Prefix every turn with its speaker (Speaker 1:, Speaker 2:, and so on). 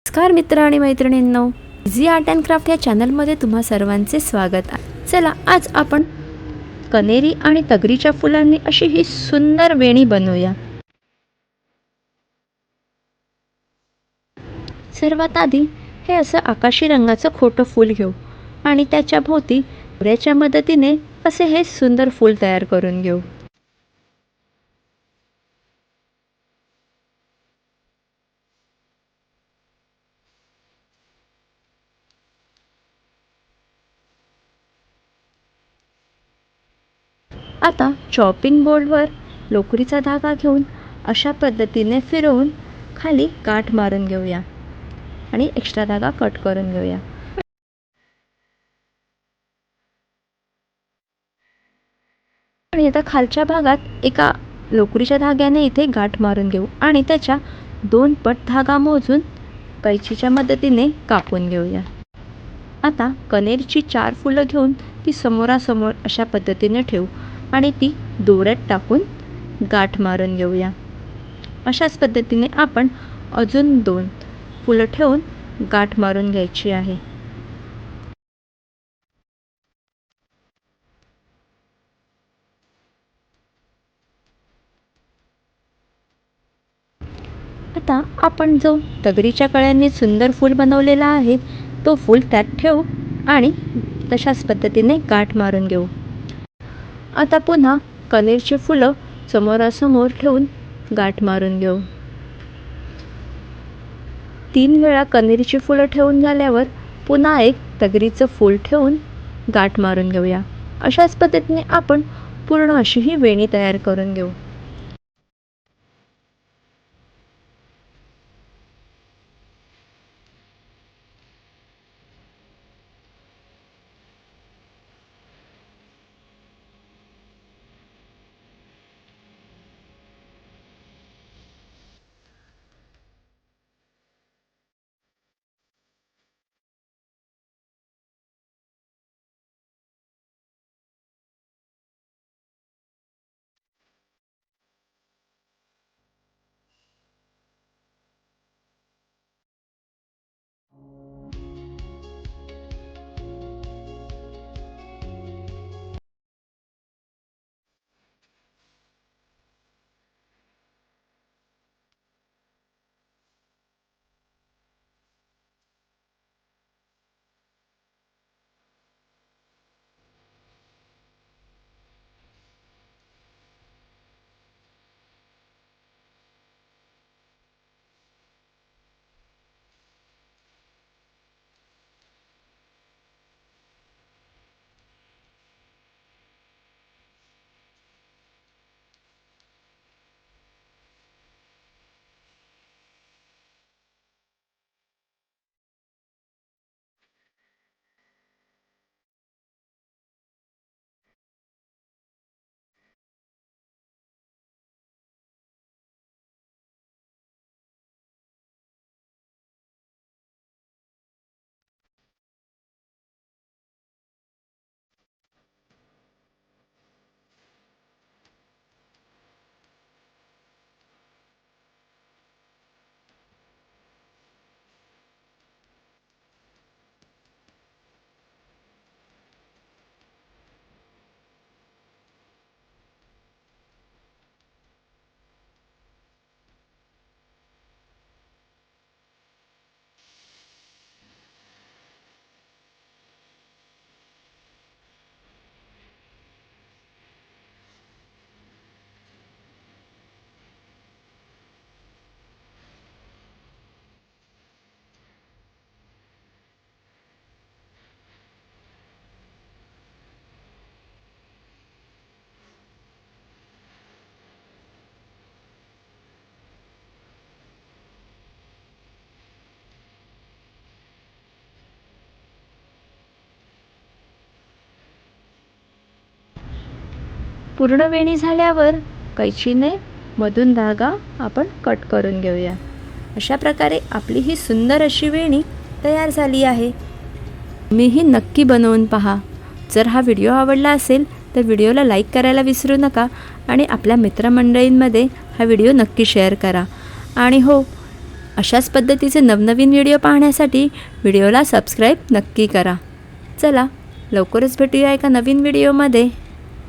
Speaker 1: नमस्कार मित्र आणि मैत्रिणींनो, इझी आर्ट अँड क्राफ्ट या चॅनलमध्ये तुम्हा सर्वांचे स्वागत आहे। चला आज आपण कनेरी आणि तगरीच्या फुलांनी अशी ही सुंदर वेणी बनवूया। सर्वात आधी हे असं आकाशी रंगाचं खोटं फूल घेऊ आणि त्याच्या भोवती दोऱ्याच्या मदतीने असे हे सुंदर फूल तयार करून घेऊ। आता चॉपिंग बोर्डवर लोकरीचा धागा घेऊन अशा पद्धतीने फिरवून खाली गाठ मारून घेऊया आणि एक्स्ट्रा धागा कट करून घेऊया। आणि आता खालच्या भागात एका लोकरीच्या धाग्याने इथे गाठ मारून घेऊ आणि त्याच्या 2 पट धागा मोजून कैचीच्या मदतीने कापून घेऊया। आता कनेरची 4 फुलं घेऊन ती समोरासमोर अशा पद्धतीने ठेवू आणि ती दोऱ्यात टाकून गाठ मारून घेऊया। अशाच पद्धतीने आपण अजून 2 फुलं ठेवून गाठ मारून घ्यायची आहे। आता आपण जो तगरीच्या कळ्यांनी सुंदर फूल बनवलेला आहे तो फूल त्यात ठेवू आणि तशाच पद्धतीने गाठ मारून घेऊ। आता पुन्हा कनेरची फुलं समोरासमोर ठेवून गाठ मारून घेऊ। 3 वेळा कनेरीची फुलं ठेवून झाल्यावर पुन्हा एक तगरीचं फूल ठेवून गाठ मारून घेऊया। अशाच पद्धतीने आपण पूर्ण अशी ही वेणी तयार करून घेऊ। पूर्ण वेणी झाल्यावर कैचीने मधून धागा आपण कट करून घेऊया। अशा प्रकारे आपली ही सुंदर अशी वेणी तयार झाली आहे। तुम्हीही नक्की बनवून पहा। जर हा व्हिडिओ आवडला असेल तर व्हिडिओला लाईक करायला विसरू नका आणि आपल्या मित्रमंडळींमध्ये हा व्हिडिओ नक्की शेअर करा। आणि हो, अशाच पद्धतीचे नवनवीन व्हिडिओ पाहण्यासाठी व्हिडिओला सबस्क्राईब नक्की करा. चला लवकरच भेटूया एका नवीन व्हिडिओमध्ये.